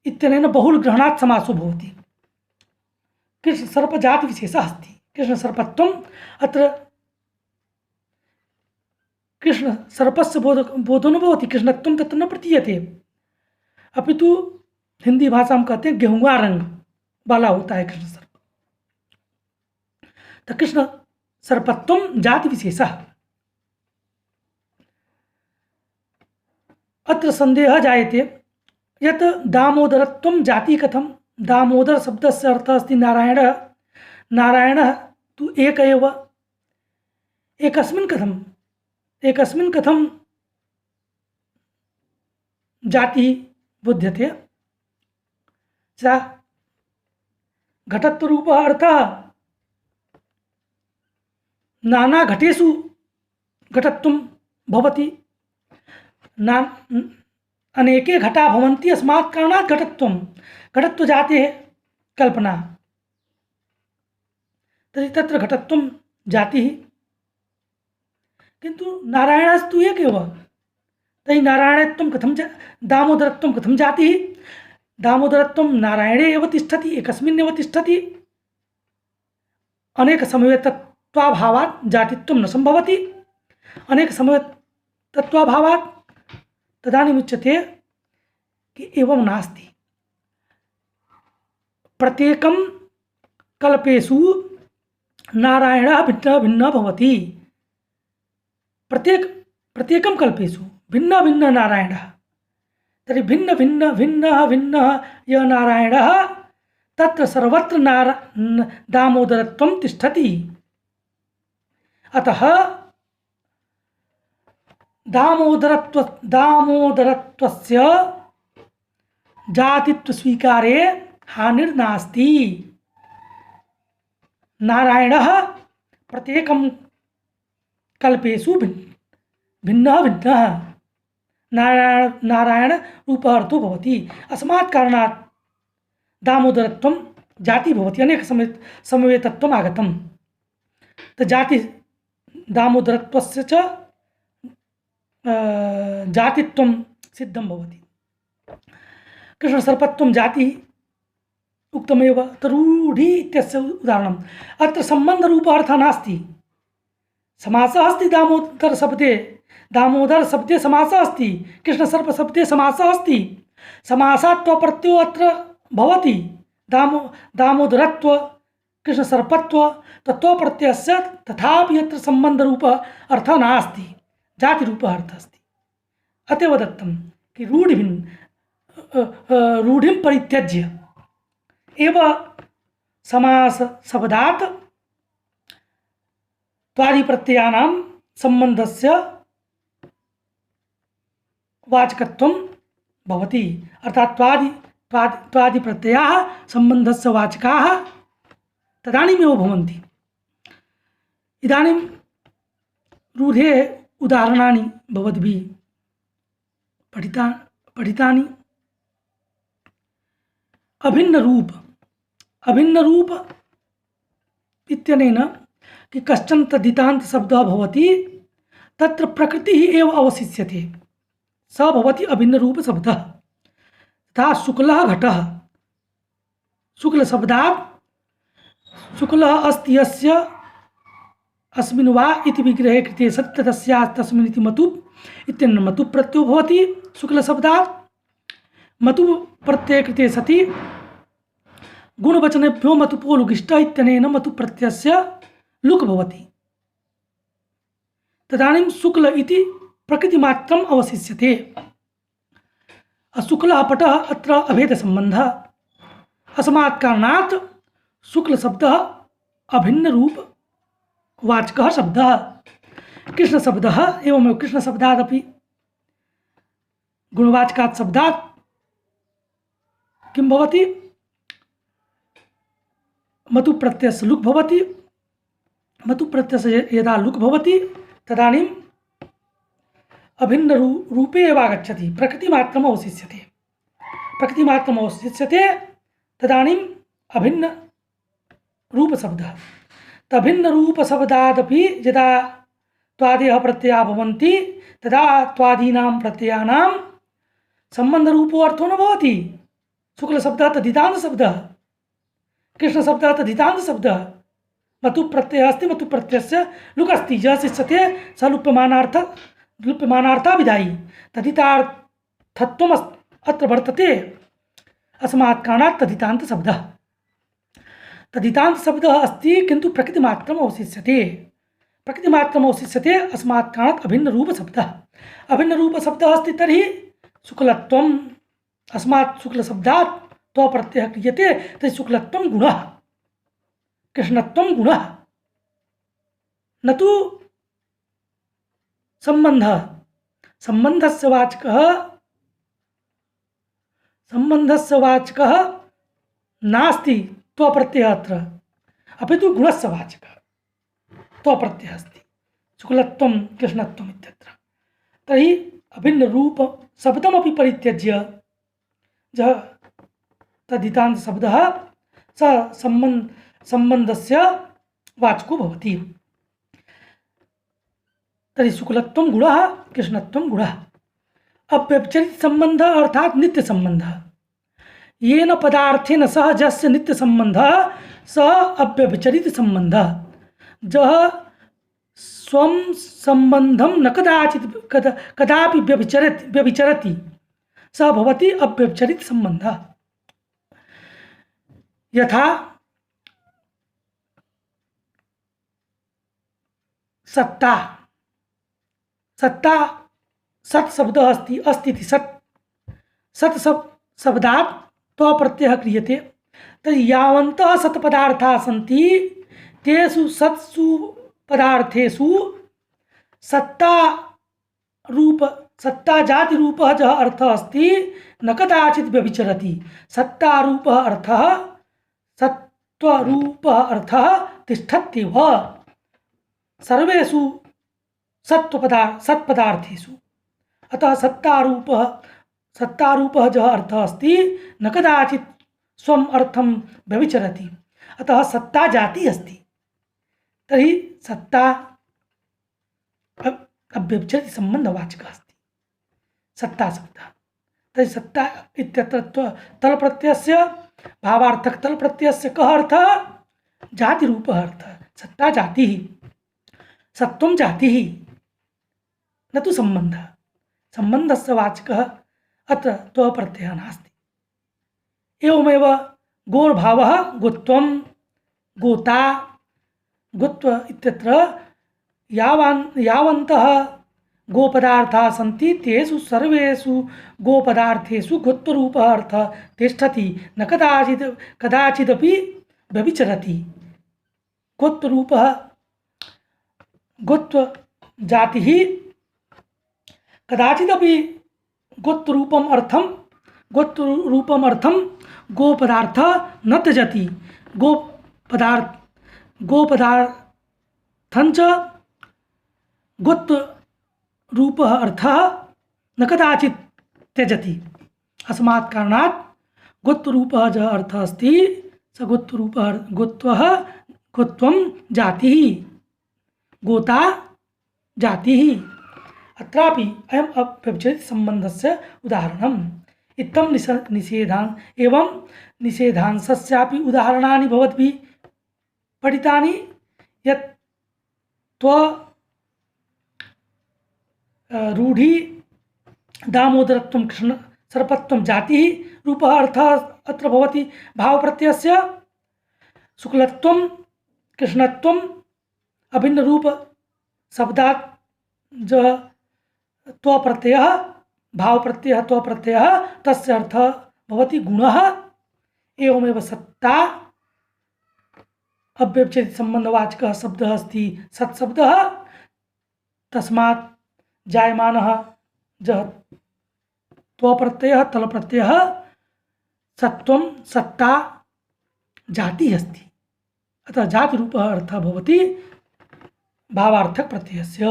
A: इत्यनेन बहुल ग्रहणात् समासो भवति। कृष्ण सर्प जाति विशेषः अस्ति। कृष्ण सर्पत्वम् अत्र कृष्ण सर्पस्य बोधो न भवति, कृष्णत्वं तत्र न प्रतीयते, अपितु हिंदी भाषा में कहते हैं गेहुआ रंग वाला होता है कृष्ण सर्प। तो कृष्ण सर्पत्वं जाति विशेषः। अत्र संदेहः जायते यत् दामोदरत्वं जाति कथं। दामोदर शब्दस्य अर्थः अस्ति नारायणः। नारायणः तु एक एव। एकस्मिन् कथं जाति बुध्यते। सा घटत्वरूपः अर्थः नाना घटेषु घटत्वं भवति। अनेके घटा भवन्ति अस्मात् कारणात् घटत्वं घटत्व जातेः कल्पना। तर्हि तत्र घटत्वं जातिः। किन्तु नारायणस्तु एक एव। तर्हि नारायणत्वं कथं दामोदरत्वं कथं जातिः। दामोदरत्वं नारायणे एव तिष्ठति, एकस्मिन्नेव तिष्ठति। अनेक समवेतत्वाभावात् जातित्वं न सम्भवति। अनेक समवेतत्वाभावात् तदानीम् उच्यते कि एवं नास्ति। प्रत्येकं कल्पेषु नारायणः भिन्न भिन्न भवति। प्रत्येकं कल्पेषु भिन्न भिन्न नारायणः। तर्हि भिन्न भिन्न भिन्नः भिन्नः यः नारायणः तत्र सर्वत्र दामोदरत्वं तिष्ठति। अतः दामोदरत्वस्य जातित्व स्वीकारे हानिर्नास्ति। नारायणः प्रत्येकं कल्पेषु भिन्नः भिन्नः नारायण रूपः अर्थो भवति। अस्मात् कारणात् दामोदरत्वं जाति भवति। अनेक समवेतत्वम् आगतं। तो जाति दामोदरत्वस्य च जातित्वं सिद्धं भवति। कृष्णसर्पत्वं जाति उक्तमेव। रूढि इत्यस्य उदाहरणम्। अत्र सम्बन्धरूपः अर्थः नास्ति। समासः अस्ति दामोदरशब्दे। दामोदरशब्दे समासः अस्ति। कृष्णसर्पशब्दे समासः अस्ति। समासात् त्वप्रत्ययो अत्र भवति। दामोदरत्व कृष्णसर्पत्व तत्त्वप्रत्ययस्य तथापि अत्र सम्बन्धरूपः अर्थः नास्ति, जातिरूपः अर्थः अस्ति। अतएव दत्तं कि रूढिं परित्यज्य एव समास शब्दात् त्वादिप्रत्ययानां सम्बन्धस्य वाचकत्वं भवति। अर्थात् त्वादिप्रत्ययाः सम्बन्धस्य वाचकाः तदानीमेव भवन्ति। इदानीं रूढे उदाहरणानि भवद्भिः पठितानि। अभिन्न रूप इत्यनेन कि कश्चन तद्धितान्त शब्दः भवति तत्र प्रकृतिः एव अवशिष्यते, स भवति अभिन्न रूप शब्दः। तथा शुक्लः घटः, शुक्लशब्दात् शुक्लः अस्ति यस्य अस्मिन् वा इति विग्रहे कृते सत्य तस्यात् तस्मिन् इति मतु इत्यनेन मतु प्रत्ययो भवति शुक्लशब्दात्। मतु प्रत्यये कृते सति गुणवचनेभ्यो मतुपो लुगिष्ठ इत्यनेन मतु प्रत्ययस्य लुक् भवति। तदानीं शुक्ल इति प्रकृतिमात्रम् अवशिष्यते। शुक्लः पटः अत्र अभेदसम्बन्धः। अस्मात् कारणात् शुक्लशब्दः अभिन्नरूप वाचकः शब्दः। कृष्णशब्दः एवमेव कृष्णशब्दादपि गुणवाचकात् शब्दात् किं भवति? मतु प्रत्ययस्य लुक् भवति। मतु प्रत्ययस्य यदा लुक् भवति तदानीं अभिन्न रूपे एव आगच्छति, प्रकृतिमात्रम् अवशिष्यते। प्रकृतिमात्रम् अवशिष्यते तदानीम् अभिन्न रूपशब्दः। तभिन्न रूपशब्दादपि यदा त्वादयः प्रत्ययाः भवन्ति तदा त्वादीनां प्रत्ययानां सम्बन्धरूपो अर्थो न भवति। शुक्लशब्दः तद्धितान्त शब्दः, कृष्णशब्दः तद्धितान्त शब्दः। मतु प्रत्ययः अस्ति, मतु प्रत्ययस्य लुक् अस्ति। यः शिष्यते स लुप्यमानार्थाभिधायी तद्धितार्थत्वम् अत्र वर्तते। अस्मात् कारणात् तद्धितान्त शब्दः। तद्धितान्त शब्दः अस्ति किन्तु प्रकृतिमात्रम् अवशिष्यते। प्रकृतिमात्रम् अवशिष्यते अस्मात् कारणात् अभिन्नरूपशब्दः। अभिन्नरूपशब्दः अस्ति तर्हि शुक्लत्वम्। अस्मात् शुक्लशब्दात् त्वप्रत्ययः क्रियते तर्हि शुक्लत्वं गुणः, कृष्णत्वं गुणः, न तु सम्बन्धः। सम्बन्धस्य वाचकः नास्ति त्वप्रत्ययः अत्र, अपि तु गुणस्य वाचकः त्वप्रत्ययः अस्ति। शुक्लत्वं कृष्णत्वम् इत्यत्र। तर्हि अभिन्न रूप शब्दमपि परित्यज्य यः तद्धितान्त शब्दः स सम्बन्धस्य वाचको भवति। तर्हि शुक्लत्वं गुणः, कृष्णत्वं गुणः। अव्यभिचरित संबंधः अर्थात नित्य संबंधः। येन पदार्थेन सह जस्य नित्य संबंधः सः अव्यभिचरित संबंधः। जः स्वं संबंधं न कदापि व्यभिचरति सः भवति अव्यभिचरित संबंधः। यथा सत्ता सत्ता सत् शब्द अस्ति अस्ति इति सत् सत् शब्दात् त्व प्रत्ययः क्रियते। तर्हि यावन्तः सत् पदार्थाः सन्ति तेषु सत्सु पदार्थेषु सत्ता रूप सत्ता जाति रूपः यः अर्थः अस्ति न कदाचित् व्यभिचरति। सत्ता रूपः अर्थः सत्त्वरूपः अर्थः तिष्ठत्येव सर्वेषु सत्पदार्थेषु। अतः सत्तारूपः यः अर्थः अस्ति न कदाचित् स्वम् अर्थं व्यभिचरति। अतः सत्ता जाति अस्ति। तर्हि सत्ता अव्यभिचरति सम्बन्धवाचकः अस्ति सत्ता शब्दः। तर्हि सत्ता इत्यत्र तल प्रत्ययस्य भावार्थक तल प्रत्ययस्य कः अर्थः? जातिरूपः अर्थः। सत्ता जातिः सत्त्वं जातिः न तु सम्बन्धः। सम्बन्धस्य वाचकः अत्र त्व प्रत्ययः नास्ति। एवमेव गोर्भावः गोत्वं गोता गोत्व इत्यत्र यावन्तः गोपदार्थाः सन्ति तेषु सर्वेषु गोपदार्थेषु गोत्वरूपः अर्थः तिष्ठति न कदाचिदपि व्यभिचरति। गोत्वरूपः गोत्वजातिः कदाचिदपि गोत्वरूपम् अर्थं गोपदार्थः न त्यजति। गोपदार्थञ्च गोत्वरूपः अर्थः न कदाचित् त्यजति। अस्मात् कारणात् गोत्वरूपः यः अर्थः अस्ति स गोत्वरूपः गोत्वं जातिः गोता जातिः। अत्रापि अयम् अव्यभिचरित सम्बन्धस्य उदाहरणम्। इत्थं निषेधान् एवं निषेधांशस्यापि उदाहरणानि भवद्भिः पठितानि। यत् त्व रूढि दामोदरत्वं कृष्ण सर्पत्वं जातिः रूपः अर्थः अत्र भवति भावप्रत्ययस्य। शुक्लत्वं कृष्णत्वं अभिन्न रूप शब्दात् जो त्व प्रत्ययः भाव प्रत्ययः त्व प्रत्ययः तस्य अर्थः भवति गुणः। एवमेव सत्ता अव्यभिचरित संबंधवाचकः शब्दः अस्ति सत् शब्दः। तस्मात् जायमानः यः त्व प्रत्ययः तल प्रत्ययः सत्त्वं सत्ता जातिः अस्ति। अतः जातिरूपः अर्थः भवति भावार्थक प्रत्ययस्य।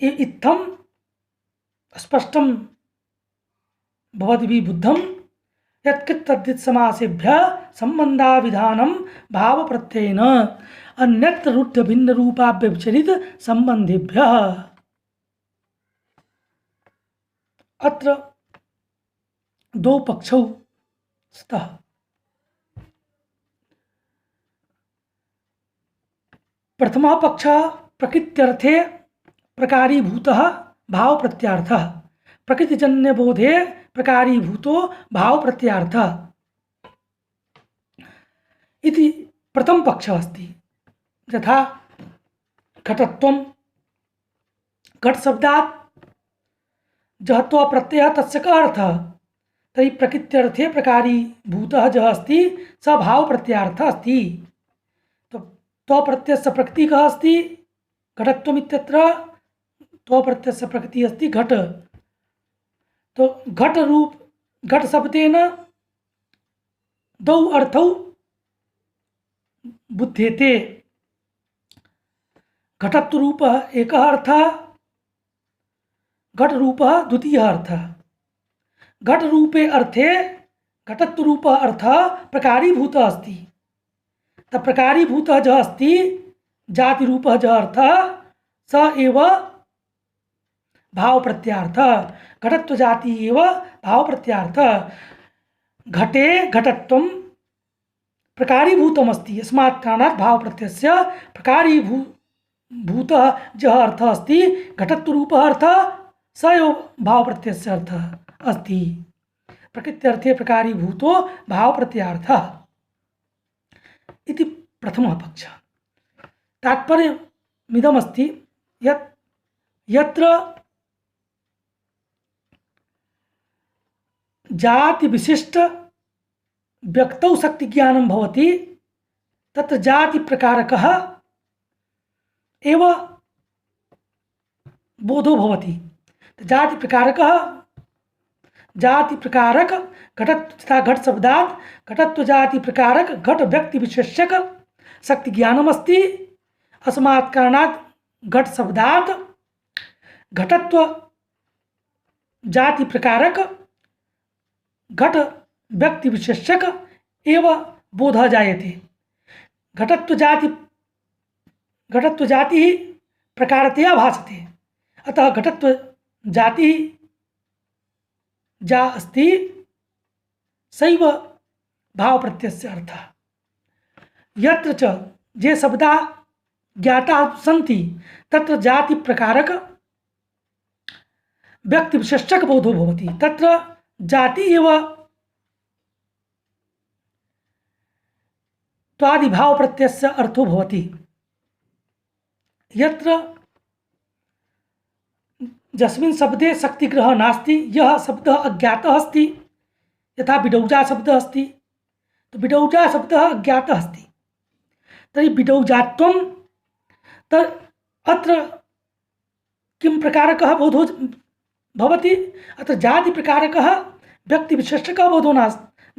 A: इत्थं स्पष्टं भवद्भिः बुद्धं यत्कित् तद्धित समासेभ्यः संबंधाविधानं भावप्रत्ययेन अन्यत्र रूढ भिन्न रूपाव्यभिचरित संबंधेभ्यः। अत्र दो पक्षौ स्तः। प्रथमः पक्षः प्रकृत्यर्थे प्रकारीभूतः भाव प्रत्यार्थः प्रकृतिजन्य बोधे प्रकारीभूतो भाव प्रत्यार्थः इति प्रथम पक्षः अस्ति। यथा घटत्वं घट शब्दात् जहत्व प्रत्ययः तस्य कः अर्थः? तर्हि प्रकृत्यर्थे प्रकारीभूतः यः अस्ति स भाव प्रत्यार्थः अस्ति। तो त्व प्रत्ययस्य प्रकृति कः अस्ति? घटत्वम् इत्यत्र त्व प्रत्ययस्य प्रकृति अस्ति घट। तो घट रूप घट शब्देन द्वौ अर्थौ बुध्येते। घटत्व रूपः एकः अर्थः घट रूपः द्वितीयः अर्थः। घट रूपे अर्थे घटत्व रूपः अर्थः प्रकारीभूतः अस्ति। प्रकारीभूतः यः अस्ति जाति रूपः यः अर्थः स एव भाव प्रत्यार्थः। घटत्व जाति एव भाव प्रत्यार्थः। घटे घटत्वं प्रकारीभूतम् अस्ति। यस्मात् कारणात् भाव प्रत्ययस्य प्रकारीभूतः यः अर्थः अस्ति घटत्व रूपः अर्थः स एव भाव प्रत्ययस्य अर्थः अस्ति। प्रकृत्यर्थे प्रकारीभूतो भाव प्रत्यार्थः इति प्रथमः पक्षः। तात्पर्यमिदमस्ति यत् यत्र जाति विशिष्ट व्यक्तौ शक्ति ज्ञानं भवति तत्र जाति प्रकारकः एव बोधो भवति। जाति प्रकारक घटत्व तथा घट शब्दात् घटत्व जाति प्रकारक घट व्यक्ति विशेषक शक्ति ज्ञानमस्ति। अस्मात् कारणात् घट शब्दात् घटत्व जाति प्रकारक घट व्यक्ति विशेषक एव बोधः जायते। घटत्व जाति ही प्रकारतया भासते, अतः घटत्व जाति जा अस्ति सैव भाव प्रत्ययस्य अर्थः। यत्र च ये शब्दा ज्ञाता सन्ति तत्र जाति प्रकारक व्यक्ति विशेषक बोधो भवति। तत्र जाति एव त्वादि भाव प्रत्ययस्य अर्थो भवति। यत्र यस्मिन् शब्दे शक्तिग्रह नास्ति, यह शब्दः अज्ञातः अस्ति। यथा बिडौजा शब्दः अस्ति, तो बिडौजा शब्दः अज्ञातः अस्ति, तर्हि बिडौजात्वं अत्र किं प्रकारकः बोधो भवति? अत्र जाति प्रकारकः व्यक्ति विशेषकः बोधो न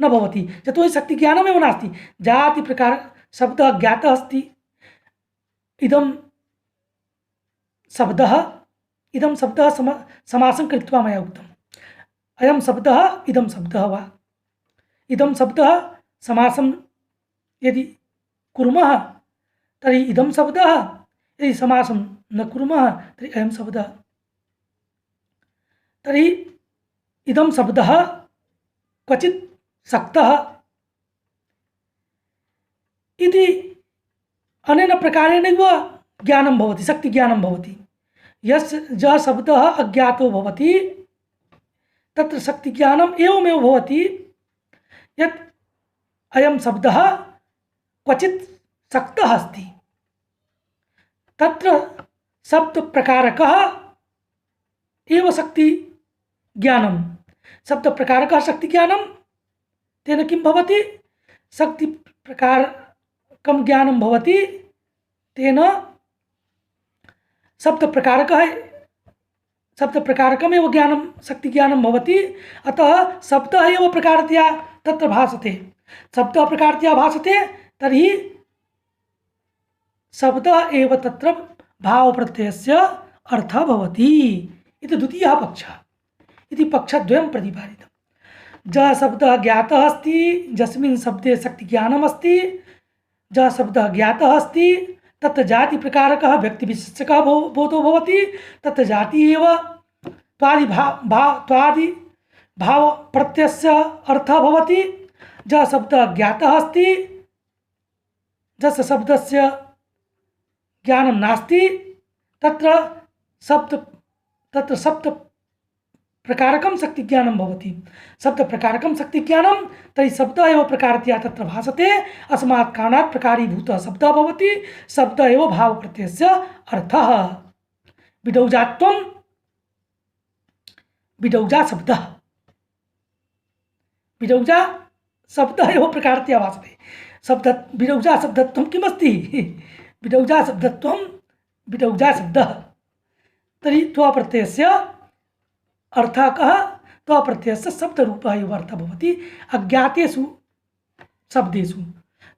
A: भवति, यतोहि शक्ति ज्ञानमेव नास्ति। जाति प्रकार शब्दः ज्ञातः अस्ति। इदं शब्दः समासं कृत्वा मया उक्तम्। अयं शब्दः इदं शब्दः वा, इदं शब्दः समासं यदि कुर्मः तर्हि इदं शब्दः, यदि समासं न कुर्मः तर्हि अयं शब्दः। तर्हि इदं शब्दः क्वचित् शक्तः इति अनेन प्रकारेणैव ज्ञानं भवति, शक्ति ज्ञानं भवति। यः शब्दः अज्ञातो भवति तत्र शक्ति ज्ञानम् एवमेव भवति यत् अयं शब्दः क्वचित् शक्तः अस्ति। तत्र शब्द प्रकारकः एव शक्ति ज्ञानं। शब्द प्रकारकः शक्ति ज्ञानं, तेन किं भवति? शक्ति प्रकारकं ज्ञानं भवति, तेन शब्द प्रकारकमेव ज्ञानं शक्ति ज्ञानं भवति। अतः शब्दः एव प्रकारतया तत्र भासते। शब्दः प्रकारतया भासते तर्हि शब्दः एव तत्र भाव प्रत्ययस्य अर्थः भवति इति द्वितीयः पक्षः। इति पक्षद्वयं प्रतिपादितं। जः शब्दः ज्ञातः अस्ति, यस्मिन् शब्दे शक्ति ज्ञानम् अस्ति, जः शब्दः ज्ञातः अस्ति तत्र जाति प्रकारकः व्यक्ति विशेषकः बोधो भवति। तत्र जाति एव त्वादि भाव प्रत्ययस्य अर्थः भवति। जः शब्दः ज्ञातः अस्ति, जस्य शब्दस्य ज्ञानं नास्ति तत्र शब्द प्रकारकं शक्ति ज्ञानं भवति। शब्द प्रकारकं शक्ति ज्ञानं, तर्हि शब्दः एव प्रकारतया तत्र भासते। अस्मात् कारणात् प्रकारीभूतः शब्दः भवति। शब्दः एव भाव प्रत्ययस्य अर्थः। बिडौजात्वं बिडौजा शब्दः एव प्रकारतया भासते। बिडौजा शब्दत्वं किमस्ति? बिडौजा शब्दत्वं बिडौजा शब्दः। तर्हि त्व प्रत्ययस्य अर्थः कः? त्व प्रत्ययस्य शब्दरूपः एव अर्थः भवति। अज्ञातेषु शब्देषु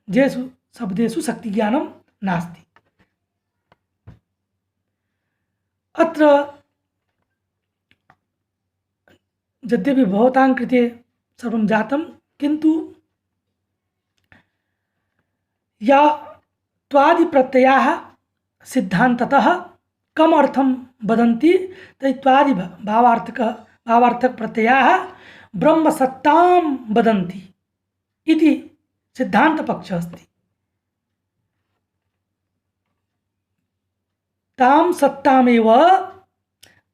A: येषु शब्देषु शक्तिज्ञानं नास्ति। अत्र यद्यपि भवतां कृते सर्वं जातं, किन्तु या त्वादि प्रत्ययाः सिद्धान्ततः कम अर्थं वदन्ति तर्हि त्वादि भावार्थक प्रत्ययाः ब्रह्मसत्तां वदन्ति इति सिद्धान्तपक्षः अस्ति। तां सत्तामेव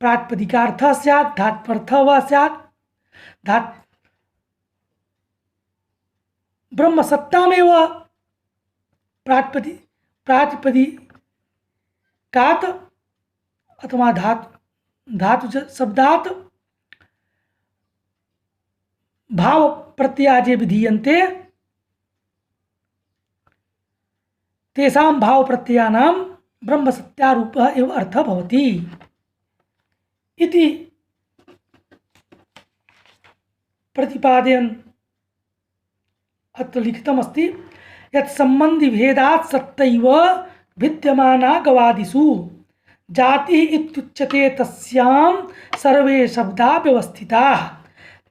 A: प्रातिपदिकार्थः स्यात्, धात्वर्थः वा स्यात्। ब्रह्मसत्तामेव कात अथवा धातु शब्दात् भाव प्रत्यया जे विधीयन्ते तेषां भाव प्रत्ययानां ब्रह्म सत्यारूपः एव अर्थः भवति इति प्रतिपादयन् अत्र लिखितमस्ति यत् संबंधी भेदात् सत्तैव विद्यमाना गवादिषु जाति इत्युच्यते तस्यां सर्वे शब्दा व्यवस्थिताः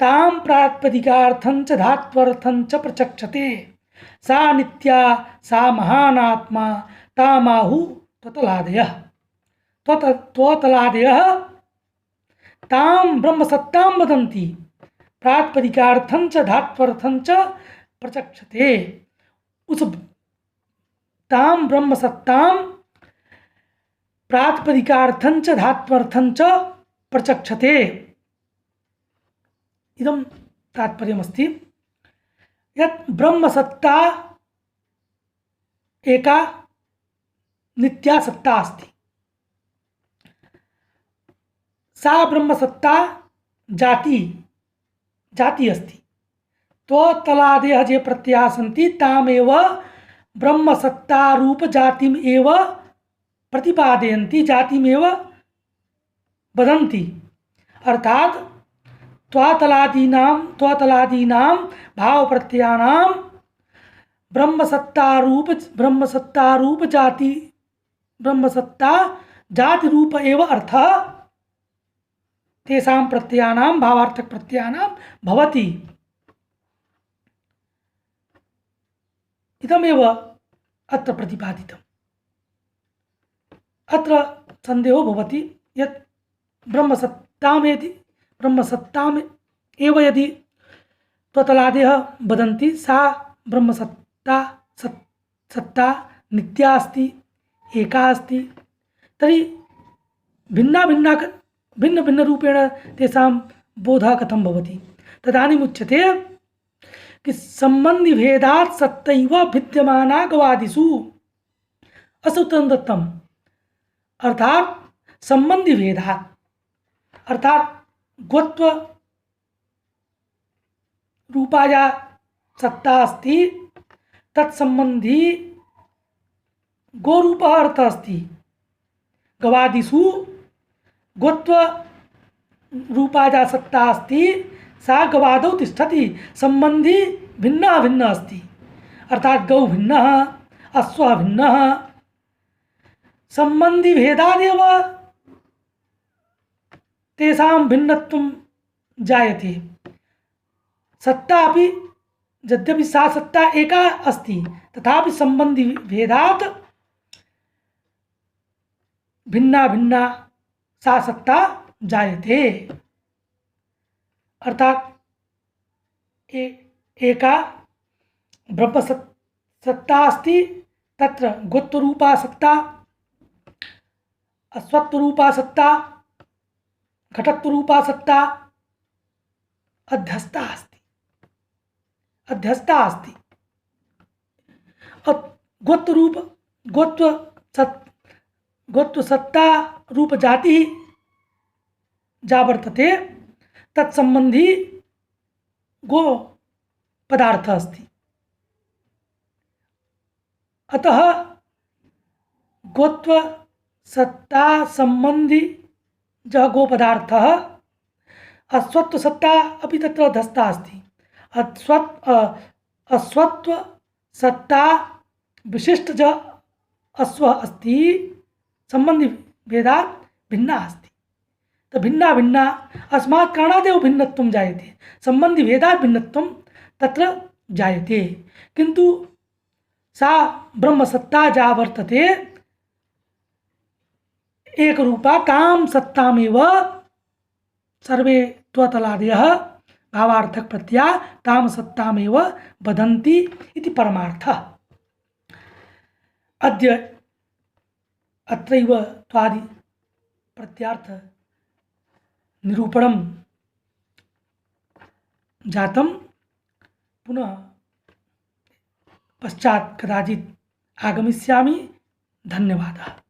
A: तां प्रातिपदिकार्थं च धात्वर्थं च प्रचक्षते सा नित्या सा महानात्मा तामाहु त्वतलादयः त्वतलादयः तां ब्रह्मसत्तां वदन्ति प्रातिपदिकार्थं च धात्वर्थं च प्रचक्षते उस तां ब्रह्मसत्तां प्रातिपदिकार्थं च धात्वर्थं च प्रचक्षते इदं तात्पर्यमस्ति यत् ब्रह्मसत्ता एका नित्या सत्ता अस्ति सा ब्रह्मसत्ता जाति अस्ति त्वतलादयः ये प्रत्ययाः सन्ति तामेव ब्रह्मसत्ता रूप जातिम् एव प्रतिपादयन्ति जातिमेव वदन्ति अर्थात् त्वतलादीनां भाव प्रत्ययानां ब्रह्मसत्ता रूप जाति रूप एव अर्थः तेषां प्रत्ययानां भावार्थक प्रत्ययानां भवति इदमेव अत्र प्रतिपादितम् अत्र संदेहो भवति यत् ब्रह्मसत्ताम् एव यदि त्वतलादयः वदन्ति सा सत्ता नित्या अस्ति एका अस्ति तर्हि भिन्न रूपेण तेषां बोधः कथं भवति तदानीम् उच्यते कि संबंधी भेदात् सत्तैव विद्यमाना गवादिषु असुतं दत्तम् अर्थात संबंधी भेदात् अर्थात गोत्व रूपाया सत्ता अस्ति तत्संबंधी गोरूपः अर्थः अस्ति गवादिषु गोत्व रूपाया सत्ता अस्ति सा गवादौ तिष्ठति संबंधी भिन्नः भिन्नः अस्ति अर्थात गौ भिन्नः अश्वः भिन्नः संबंधी भेदादेव तेषां भिन्नत्वं जायते सत्ता अपि यद्यपि सा सत्ता एका अस्ति तथापि संबंधी भेदात् भिन्ना भिन्ना सा सत्ता जायते अर्थात एका ब्रह्म सत्ता अस्ति तत्र गोत्वरूपा सत्ता अश्वत्वरूपा सत्ता घटत्वरूपा सत्ता अध्यस्ता अस्ति गोत्व सत्ता रूप जाति जा वर्तते तत्संबंधी गो पदार्थ अस्ति अतः गोत्व सत्ता संबंधी जह गो पदार्थः अश्वत्व सत्ता अपि तत्र अध्यस्ता अस्ति अश्वत्व सत्ता विशिष्ट ज अश्व अस्ति संबंधी भेदात् भिन्ना अस्ति तो भिन्ना भिन्ना अस्मात् कारणादेव भिन्नत्वं जायते संबंधी भेदात् भिन्नत्वं तत्र जायते किंतु सा ब्रह्मसत्ता जा वर्तते एक रूपा तां सत्तामेव सर्वे त्वतलादयः भावार्थक प्रत्यया तां सत्तामेव वदन्ति इति परमार्थः अद्य अत्रैव त्वादि प्रत्यार्थ निरूपणं जातं पुनः पश्चात् कदाचित् आगमिष्यामि धन्यवादः।